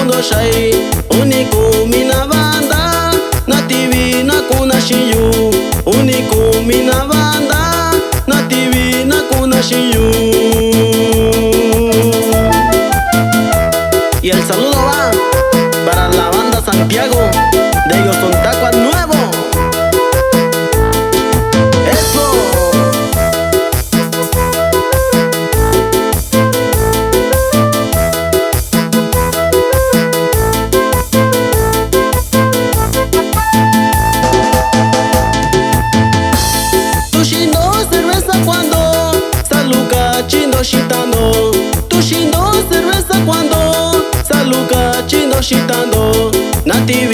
mundo shai uniku mina banda nativi na kuna shiyu uniku mina banda nativi na kuna shiyu. Y el saludo va para la banda Santiago de Yosontacua Nuevo. ¡Eso! Tushindo cerveza cuando saluka chindo shitando. Tushindo cerveza cuando saluka chindo shitando. Nativi